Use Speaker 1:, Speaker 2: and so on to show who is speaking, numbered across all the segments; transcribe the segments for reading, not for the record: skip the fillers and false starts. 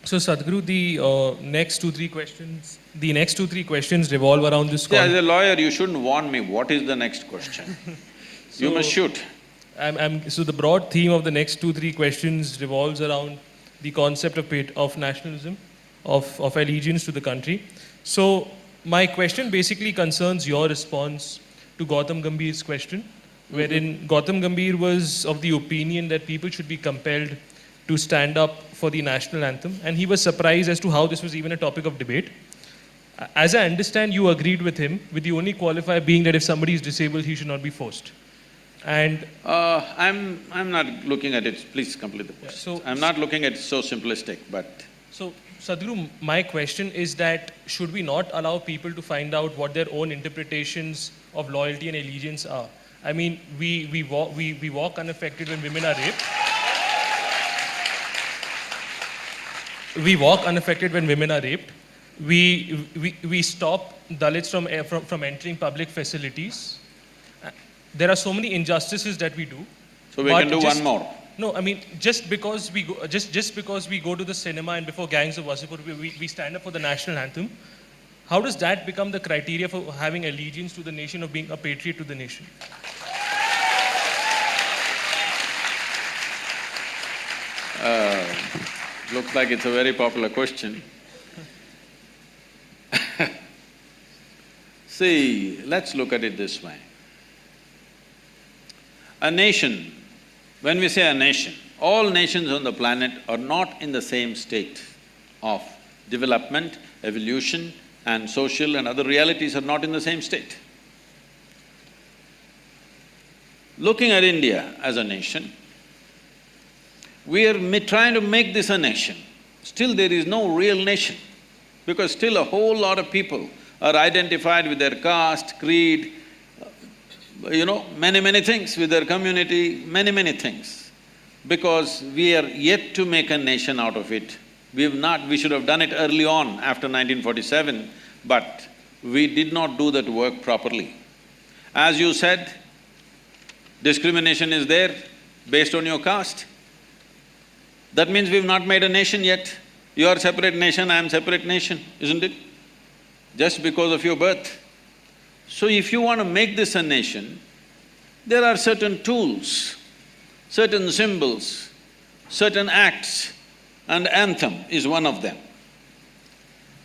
Speaker 1: So Sadhguru, the next two, three questions revolve around this
Speaker 2: See, as a lawyer, you shouldn't warn me what is the next question. You must shoot.
Speaker 1: So the broad theme of the next two, three questions revolves around the concept of nationalism, of allegiance to the country. So my question basically concerns your response to Gautam Gambhir's question, wherein Gautam Gambhir was of the opinion that people should be compelled to stand up for the national anthem, and he was surprised as to how this was even a topic of debate. As I understand, you agreed with him, with the only qualifier being that if somebody is disabled, he should not be forced. And
Speaker 2: I'm not looking at it… Please complete the question. I'm not looking at it so simplistic, but…
Speaker 1: So, Sadhguru, my question is that should we not allow people to find out what their own interpretations of loyalty and allegiance are? I mean, we walk unaffected when women are raped. We walk unaffected when women are raped. We stop Dalits from entering public facilities. There are so many injustices that we do.
Speaker 2: So we can do one more.
Speaker 1: No, I mean, just because we go to the cinema and before gangs of Wasipur, we stand up for the national anthem, how does that become the criteria for having allegiance to the nation, of being a patriot to the nation?
Speaker 2: Looks like it's a very popular question. See, let's look at it this way. A nation, when we say a nation, all nations on the planet are not in the same state of development, evolution, and social and other realities are not in the same state. Looking at India as a nation, we are trying to make this a nation. Still there is no real nation, because still a whole lot of people are identified with their caste, creed, many things, with their community, many things. Because we are yet to make a nation out of it. We should have done it early on after 1947, but we did not do that work properly. As you said, discrimination is there based on your caste. That means we've not made a nation yet. You are separate nation, I am separate nation, isn't it? Just because of your birth. So if you want to make this a nation, there are certain tools, certain symbols, certain acts, and anthem is one of them,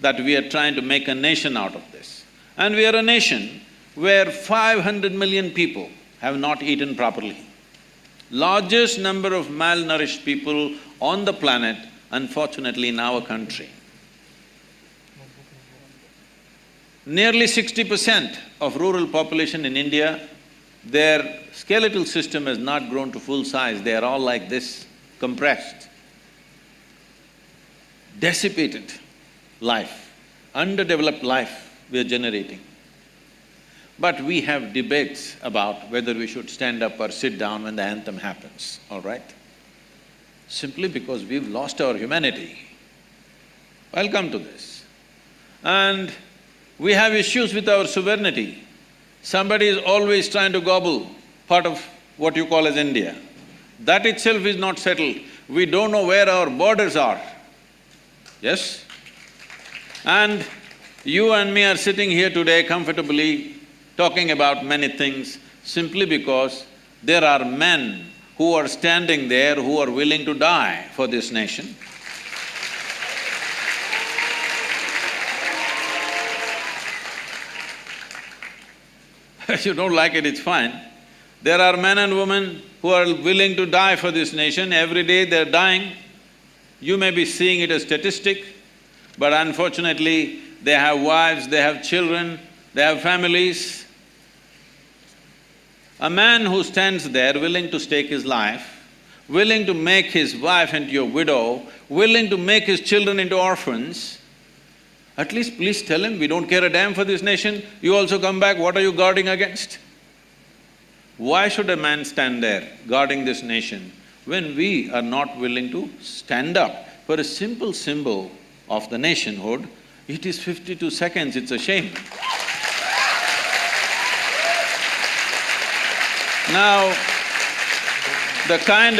Speaker 2: that we are trying to make a nation out of this. And we are a nation where 500 million people have not eaten properly. Largest number of malnourished people on the planet, unfortunately, in our country. Nearly 60% of rural population in India, their skeletal system has not grown to full size, they are all like this, compressed. Dissipated life, underdeveloped life we are generating. But we have debates about whether we should stand up or sit down when the anthem happens, all right? Simply because we've lost our humanity. I'll come to this. And we have issues with our sovereignty. Somebody is always trying to gobble part of what you call as India. That itself is not settled. We don't know where our borders are. Yes? And you and me are sitting here today comfortably talking about many things simply because there are men who are standing there who are willing to die for this nation. If you don't like it, it's fine. There are men and women who are willing to die for this nation. Every day they're dying. You may be seeing it as statistic, but unfortunately, they have wives, they have children, they have families. A man who stands there willing to stake his life, willing to make his wife into a widow, willing to make his children into orphans, at least please tell him, we don't care a damn for this nation, you also come back, what are you guarding against? Why should a man stand there guarding this nation when we are not willing to stand up for a simple symbol of the nationhood? It is 52 seconds, it's a shame. Now, the kind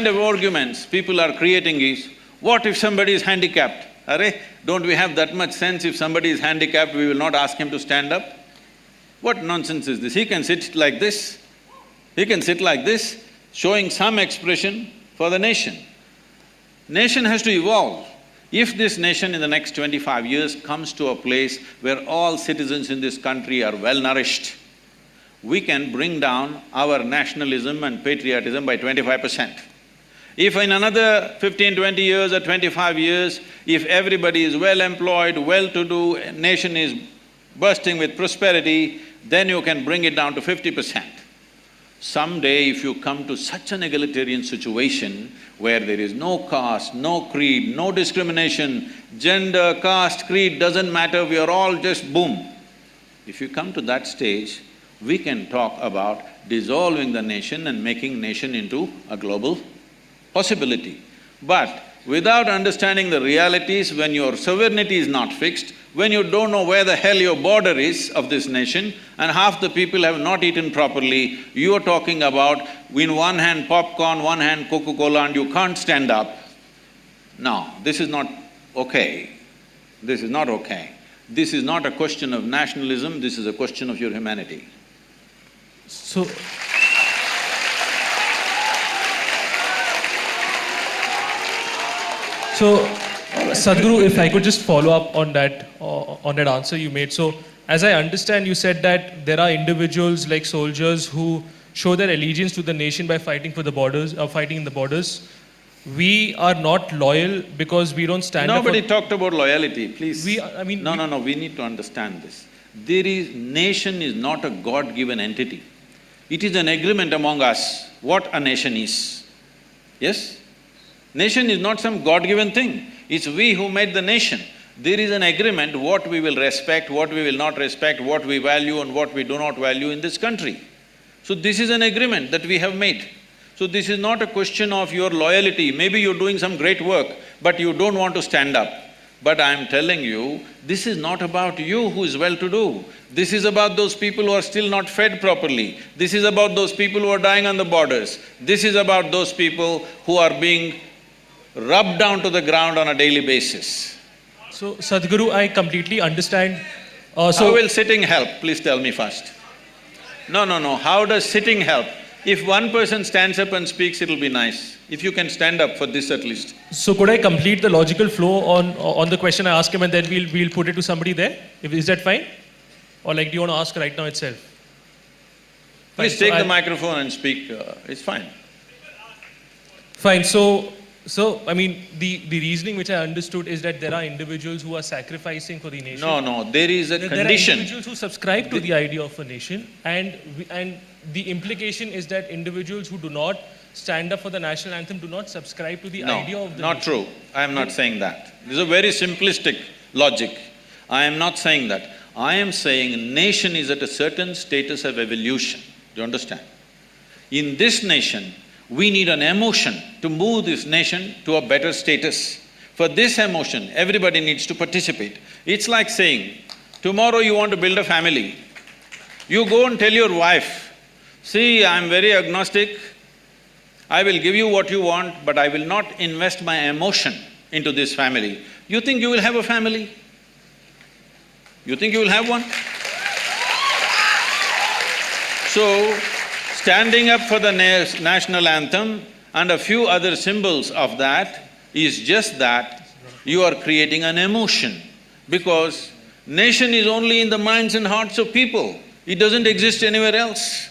Speaker 2: of arguments people are creating is, What if somebody is handicapped? Arre, don't we have that much sense? If somebody is handicapped, we will not ask him to stand up? What nonsense is this? He can sit like this. He can sit like this, showing some expression for the nation. Nation has to evolve. If this nation in the next 25 years comes to a place where all citizens in this country are well-nourished, we can bring down our nationalism and patriotism by 25%. If in another 15, 20 years or 25 years, if everybody is well-employed, well-to-do, nation is bursting with prosperity, then you can bring it down to 50%. Someday if you come to such an egalitarian situation where there is no caste, no creed, no discrimination, gender, caste, creed doesn't matter, we are all just boom. If you come to that stage, we can talk about dissolving the nation and making nation into a global possibility. But without understanding the realities, when your sovereignty is not fixed, when you don't know where the hell your border is of this nation and half the people have not eaten properly, you are talking about in one hand popcorn, one hand Coca-Cola and you can't stand up. No, this is not okay. This is not okay. This is not a question of nationalism, this is a question of your humanity.
Speaker 1: So, Sadhguru, if I could just follow up on that answer you made. So, as I understand, you said that there are individuals like soldiers who show their allegiance to the nation by fighting for the borders, fighting in the borders. We are not loyal because we don't stand up for…
Speaker 2: Nobody talked about loyalty, please.
Speaker 1: No,
Speaker 2: we need to understand this. Nation is not a God-given entity. It is an agreement among us what a nation is. Yes? Nation is not some God-given thing, it's we who made the nation. There is an agreement what we will respect, what we will not respect, what we value and what we do not value in this country. So this is an agreement that we have made. So this is not a question of your loyalty. Maybe you're doing some great work, but you don't want to stand up. But I'm telling you, this is not about you who is well-to-do. This is about those people who are still not fed properly. This is about those people who are dying on the borders. This is about those people who are being rubbed down to the ground on a daily basis.
Speaker 1: So, Sadhguru, I completely understand.
Speaker 2: How will sitting help? Please tell me first. No, how does sitting help? If one person stands up and speaks, it'll be nice. If you can stand up for this at least.
Speaker 1: So could I complete the logical flow on the question I ask him and then we'll put it to somebody there? Is that fine? Or like, do you want to ask right now itself?
Speaker 2: Please take the microphone and speak, it's fine.
Speaker 1: Fine, so I mean, the reasoning which I understood is that there are individuals who are sacrificing for the nation.
Speaker 2: No, there is a condition.
Speaker 1: There are individuals who subscribe to the idea of a nation and the implication is that individuals who do not stand up for the national anthem do not subscribe to the idea of the
Speaker 2: not
Speaker 1: nation.
Speaker 2: true. I am not saying that. This is a very simplistic logic. I am not saying that. I am saying nation is at a certain status of evolution. Do you understand? In this nation, we need an emotion to move this nation to a better status. For this emotion, everybody needs to participate. It's like saying, tomorrow you want to build a family. You go and tell your wife, see, I'm very agnostic, I will give you what you want, but I will not invest my emotion into this family. You think you will have a family? You think you will have one? So, standing up for the national anthem and a few other symbols of that is just that you are creating an emotion, because nation is only in the minds and hearts of people. It doesn't exist anywhere else.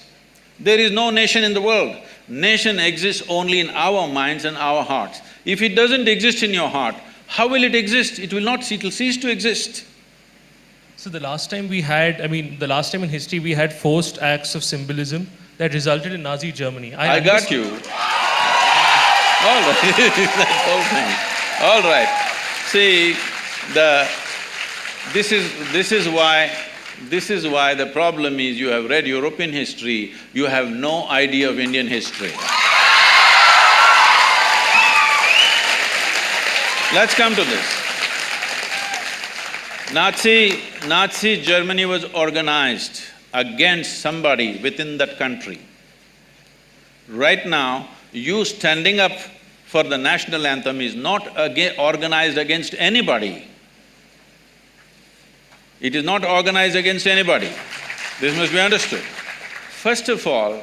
Speaker 2: There is no nation in the world. Nation exists only in our minds and our hearts. If it doesn't exist in your heart, how will it exist? It will cease to exist.
Speaker 1: So the last time the last time in history we had forced acts of symbolism that resulted in Nazi Germany.
Speaker 2: I got you. All right, that whole thing. All right. See, this is why the problem is you have read European history, you have no idea of Indian history. Let's come to this. Nazi Germany was organized against somebody within that country. Right now, you standing up for the national anthem is not organized against anybody. It is not organized against anybody. This must be understood. First of all,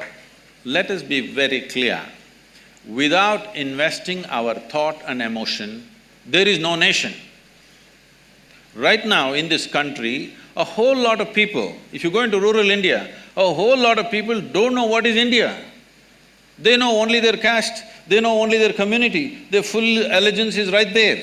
Speaker 2: let us be very clear. Without investing our thought and emotion, there is no nation. Right now in this country, a whole lot of people, if you go into rural India, a whole lot of people don't know what is India. They know only their caste, they know only their community, their full allegiance is right there.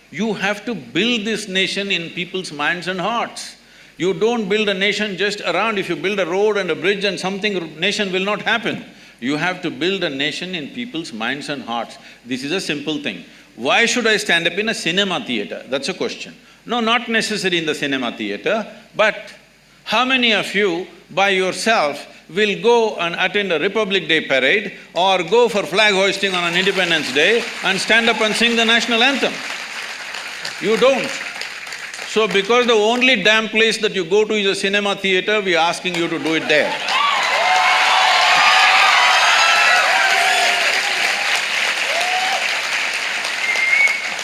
Speaker 2: You have to build this nation in people's minds and hearts. You don't build a nation just around. If you build a road and a bridge and something, nation will not happen. You have to build a nation in people's minds and hearts. This is a simple thing. Why should I stand up in a cinema theatre? That's a question. No, not necessary in the cinema theatre, but how many of you by yourself will go and attend a Republic Day parade or go for flag hoisting on an Independence Day and stand up and sing the national anthem? You don't. So because the only damn place that you go to is a cinema theatre, we are asking you to do it there.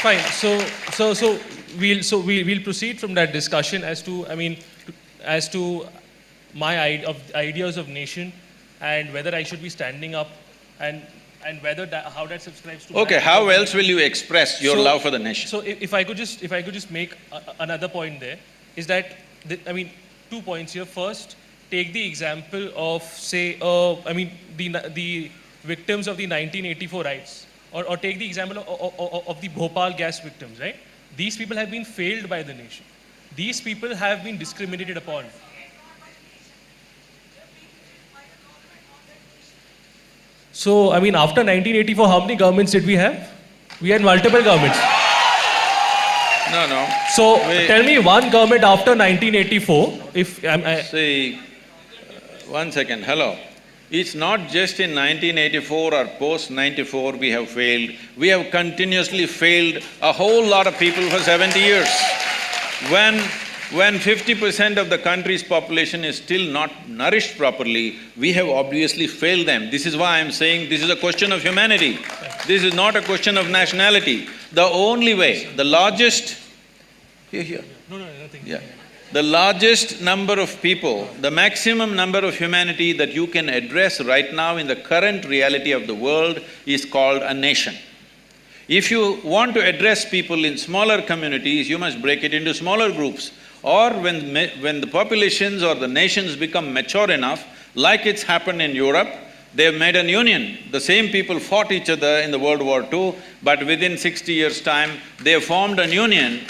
Speaker 1: Fine, we'll proceed from that discussion as to, as to my ideas of nation and whether I should be standing up and whether how that subscribes to…
Speaker 2: Okay, how else will you express your love for the nation?
Speaker 1: So if I could just make another point there, is that, 2 points here. First, take the example of, say, the victims of the 1984 riots. Or take the example of the Bhopal gas victims, right? These people have been failed by the nation. These people have been discriminated upon. So, after 1984, how many governments did we have? We had multiple governments.
Speaker 2: No.
Speaker 1: So, tell me one government after 1984, if…
Speaker 2: See, 1 second, hello. It's not just in 1984 or post-94 we have failed. We have continuously failed a whole lot of people for 70 years. When 50% of the country's population is still not nourished properly, we have obviously failed them. This is why I'm saying this is a question of humanity. This is not a question of nationality. The only way, the largest… Here.
Speaker 1: No, nothing.
Speaker 2: Yeah. The largest number of people, the maximum number of humanity that you can address right now in the current reality of the world is called a nation. If you want to address people in smaller communities, you must break it into smaller groups. Or when the populations or the nations become mature enough, like it's happened in Europe, they've made an union. The same people fought each other in the World War II, but within 60 years' time, they have formed an union.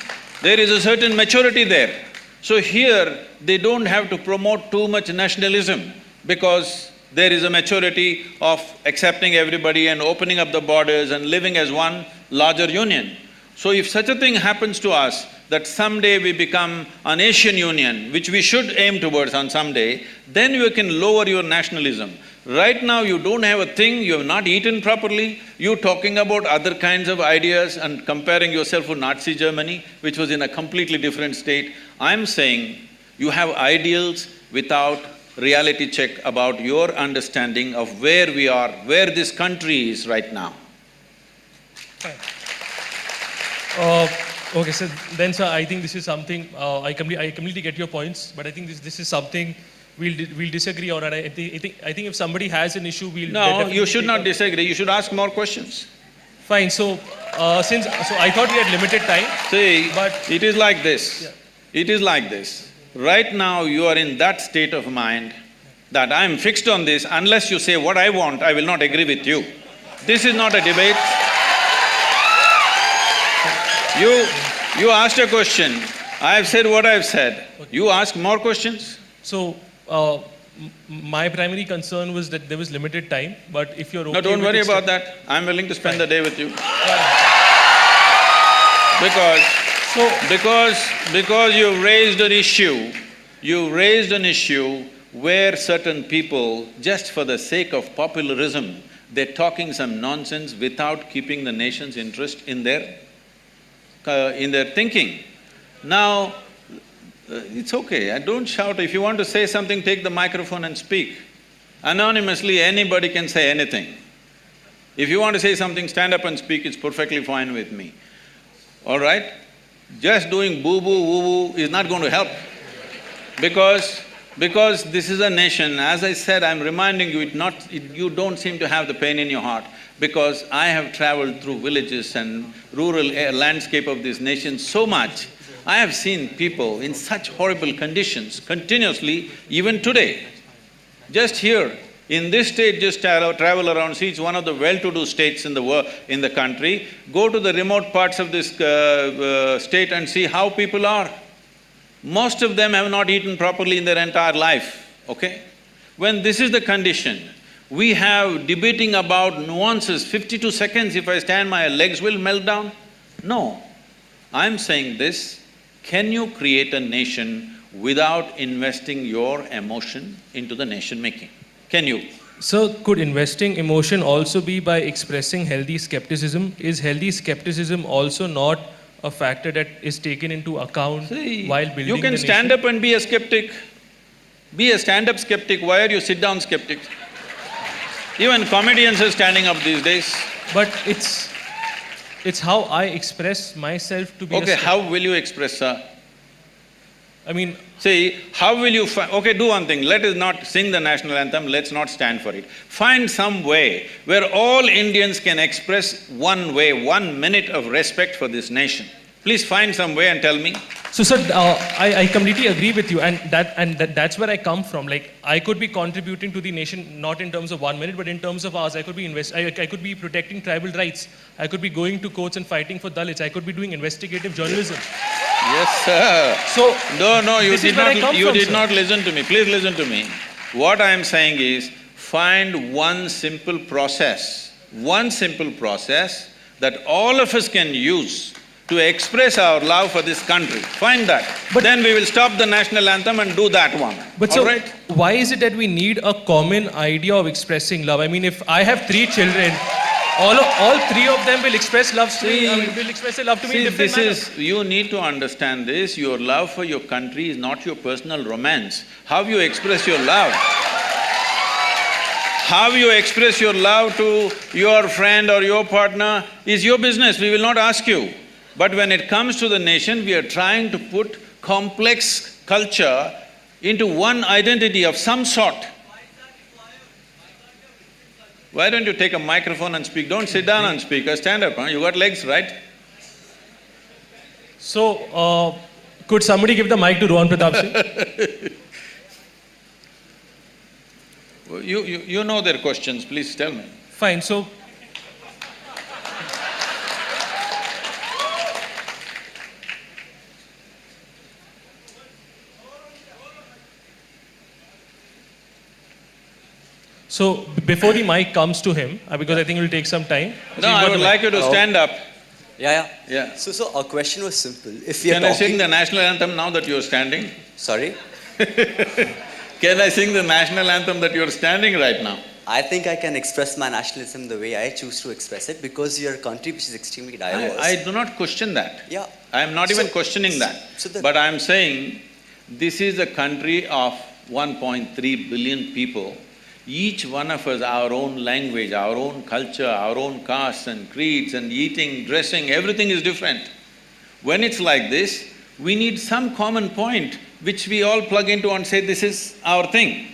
Speaker 2: There is a certain maturity there. So here, they don't have to promote too much nationalism because there is a maturity of accepting everybody and opening up the borders and living as one larger union. So if such a thing happens to us, that someday we become an Asian Union, which we should aim towards on someday, then you can lower your nationalism. Right now you don't have a thing, you have not eaten properly, you're talking about other kinds of ideas and comparing yourself with Nazi Germany, which was in a completely different state. I'm saying you have ideals without reality check about your understanding of where we are, where this country is right now.
Speaker 1: Okay, so then, sir, I think this is something… I completely get your points, but I think this is something we'll disagree on. And I think if somebody has an issue, we'll…
Speaker 2: No, you should not disagree. You should ask more questions.
Speaker 1: Fine. So I thought we had limited time.
Speaker 2: See,
Speaker 1: but
Speaker 2: it is like this.
Speaker 1: Yeah.
Speaker 2: It is like this. Right now, you are in that state of mind that I am fixed on this. Unless you say what I want, I will not agree with you. This is not a debate. You asked a question. I have said what I have said. You ask more questions.
Speaker 1: So, my primary concern was that there was limited time, but if you're okay…
Speaker 2: No, don't
Speaker 1: with
Speaker 2: worry
Speaker 1: it,
Speaker 2: about that. I'm willing to spend the day with you. Because you've raised an issue where certain people, just for the sake of popularism, they're talking some nonsense without keeping the nation's interest in their thinking. Now, it's okay, don't shout. If you want to say something, take the microphone and speak. Anonymously, anybody can say anything. If you want to say something, stand up and speak, it's perfectly fine with me. All right? Just doing boo-boo, woo-woo is not going to help. Because this is a nation, as I said, I'm reminding you, you don't seem to have the pain in your heart, because I have traveled through villages and rural landscape of this nation so much. I have seen people in such horrible conditions continuously, even today. Just here, in this state, just travel around, see, it's one of the well-to-do states in the country. Go to the remote parts of this state and see how people are. Most of them have not eaten properly in their entire life, okay? When this is the condition, we have debating about nuances, 52 seconds, if I stand, my legs will melt down. No, I'm saying this, can you create a nation without investing your emotion into the nation-making? Can you?
Speaker 1: So, could investing emotion also be by expressing healthy skepticism? Is healthy skepticism also not a factor that is taken into account while building the nation?
Speaker 2: You can stand up and be a skeptic. Be a stand-up skeptic. Why are you sit-down skeptic? Even comedians are standing up these days.
Speaker 1: But it's how I express myself to be
Speaker 2: Okay, how will you express, sir?
Speaker 1: I mean…
Speaker 2: See, how will you okay, do one thing, let us not sing the national anthem, let's not stand for it. Find some way where all Indians can express one way, 1 minute of respect for this nation. Please find some way and tell me.
Speaker 1: So, sir, I completely agree with you, and that's where I come from. Like, I could be contributing to the nation not in terms of 1 minute, but in terms of hours. I could be protecting tribal rights. I could be going to courts and fighting for Dalits. I could be doing investigative journalism.
Speaker 2: Yes, sir.
Speaker 1: So,
Speaker 2: No, you did
Speaker 1: sir.
Speaker 2: not listen to me. Please listen to me. What I am saying is, find one simple process that all of us can use to express our love for this country. Find that. But then we will stop the national anthem and do that one.
Speaker 1: But so, why is it that we need a common idea of expressing love? I mean, if I have 3 children, all 3 of them will express love to me, will express their love to me in different manners.
Speaker 2: You need to understand this, your love for your country is not your personal romance. How you express your love? How you express your love to your friend or your partner is your business, we will not ask you. But when it comes to the nation, we are trying to put complex culture into one identity of some sort. Why don't you take a microphone and speak? Don't sit down and speak, stand up, huh? You got legs, right?
Speaker 1: So, could somebody give the mic to Rohan Pratap Singh?
Speaker 2: You know their questions, please tell me.
Speaker 1: Fine, so… So, before the mic comes to him, because I think it will take some time.
Speaker 2: No, I would like you to stand up.
Speaker 3: Yeah. So our question was simple. If we are
Speaker 2: Can I sing the national anthem now that you're standing?
Speaker 3: Sorry?
Speaker 2: Can I sing the national anthem that you're standing right now?
Speaker 3: I think I can express my nationalism the way I choose to express it, because you're a country which is extremely diverse.
Speaker 2: I do not question that.
Speaker 3: Yeah.
Speaker 2: I am not even questioning that. But I am saying, this is a country of 1.3 billion people. Each one of us, our own language, our own culture, our own castes and creeds and eating, dressing, everything is different. When it's like this, we need some common point which we all plug into and say, this is our thing.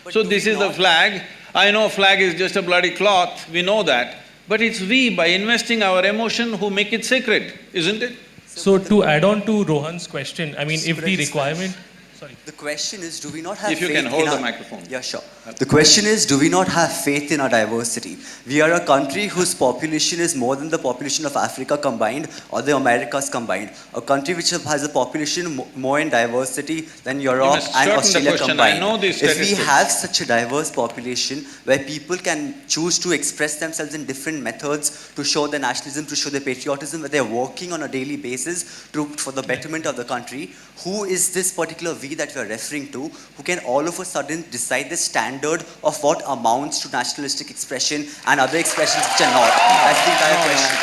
Speaker 2: So this is the flag. I know flag is just a bloody cloth, we know that. But it's we, by investing our emotion, who make it sacred, isn't it?
Speaker 1: So to add on to Rohan's question, I mean, if the requirement… Sorry.
Speaker 3: The question is, do we not have
Speaker 2: faith in… If you can hold the microphone.
Speaker 3: Yeah, sure. The question is, do we not have faith in our diversity? We are a country whose population is more than the population of Africa combined or the Americas combined. A country which has a population more in diversity than Europe and Australia combined.
Speaker 2: I know these
Speaker 3: if
Speaker 2: statistics.
Speaker 3: we have such a diverse population where people can choose to express themselves in different methods to show their nationalism, to show their patriotism, where they're working on a daily basis for the betterment of the country, who is this particular we that we're referring to, who can all of a sudden decide the standard of what amounts to nationalistic expression and other expressions which are not? That's the entire question.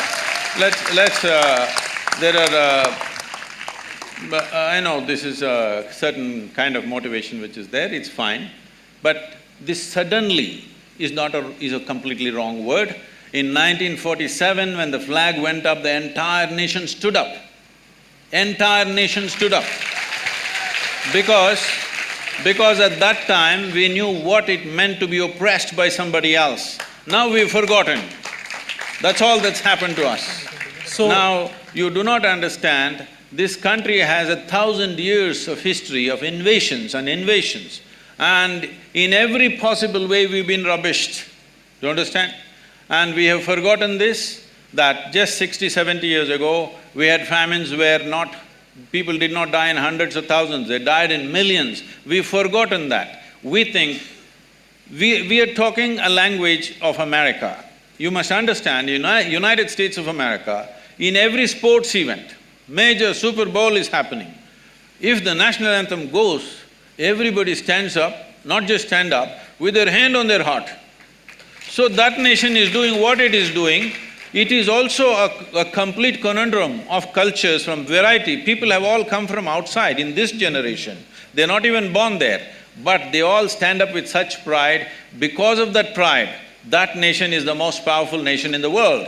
Speaker 2: I know this is a certain kind of motivation which is there, it's fine. But this suddenly is a completely wrong word. In 1947, when the flag went up, the entire nation stood up. Entire nation stood up. Because at that time, we knew what it meant to be oppressed by somebody else. Now we've forgotten. That's all that's happened to us.
Speaker 1: So
Speaker 2: Now, you do not understand, this country has 1,000 years of history of invasions and invasions, and in every possible way we've been rubbished. Do you understand? And we have forgotten this, that just 60, 70 years ago, we had famines where people did not die in hundreds of thousands, they died in millions. We've forgotten that. We think… We are talking a language of America. You must understand, United States of America, in every sports event, major Super Bowl is happening. If the national anthem goes, everybody stands up, not just stand up, with their hand on their heart. So that nation is doing what it is doing. It is also a complete conundrum of cultures from variety. People have all come from outside in this generation. They're not even born there, but they all stand up with such pride. Because of that pride, that nation is the most powerful nation in the world.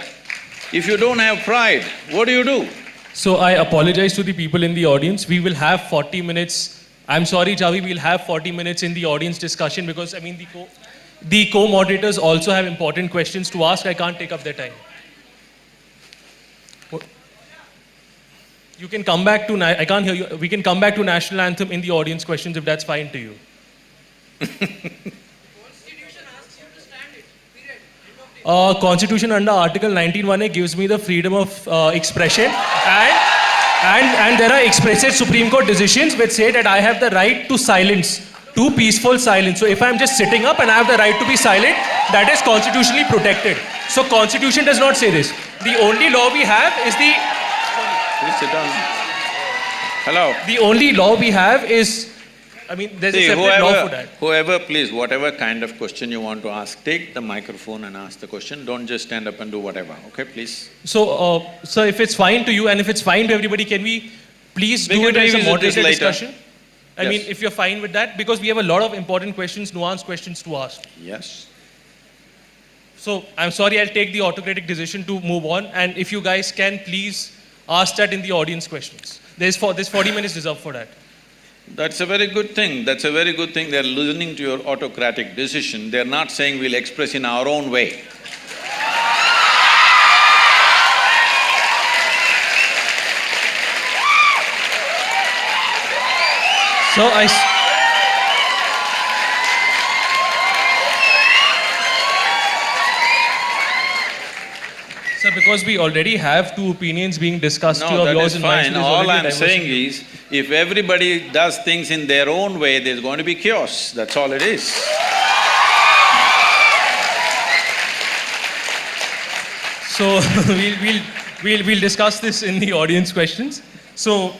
Speaker 2: If you don't have pride, what do?
Speaker 1: So I apologize to the people in the audience. We will have 40 minutes. I'm sorry, Javi, we'll have 40 minutes in the audience discussion because, I mean, the co-moderators also have important questions to ask. I can't take up their time. You can come back to… I can't hear you. We can come back to National Anthem in the audience questions if that's fine to you. Constitution under Article 19(1)A gives me the freedom of expression, and there are explicit Supreme Court decisions which say that I have the right to silence, to peaceful silence. So if I'm just sitting up and I have the right to be silent, that is constitutionally protected. So Constitution does not say this. The only law we have is the…
Speaker 2: Please sit down. Hello?
Speaker 1: The only law we have is… I mean, there's a separate law for that.
Speaker 2: Whoever, please, whatever kind of question you want to ask, take the microphone and ask the question. Don't just stand up and do whatever, okay, please?
Speaker 1: So, sir, if it's fine to you and if it's fine to everybody, can we please
Speaker 2: We
Speaker 1: do
Speaker 2: can
Speaker 1: it as a
Speaker 2: revisit this
Speaker 1: moderated
Speaker 2: later.
Speaker 1: discussion? I
Speaker 2: Yes.
Speaker 1: mean, if you're fine with that, because we have a lot of important questions, nuanced questions to ask.
Speaker 2: Yes.
Speaker 1: So, I'm sorry, I'll take the autocratic decision to move on, and if you guys can, please ask that in the audience questions. There's 40 minutes reserved for that.
Speaker 2: That's a very good thing. That's a very good thing. They're listening to your autocratic decision. They're not saying we'll express in our own way.
Speaker 1: So, Sir, because we already have two opinions being discussed, two
Speaker 2: No,
Speaker 1: of
Speaker 2: that
Speaker 1: yours
Speaker 2: is
Speaker 1: and mine,
Speaker 2: fine.
Speaker 1: so there's
Speaker 2: All
Speaker 1: already
Speaker 2: I'm saying
Speaker 1: diversity.
Speaker 2: is, if everybody does things in their own way, there's going to be chaos. That's all it is.
Speaker 1: So we'll discuss this in the audience questions. So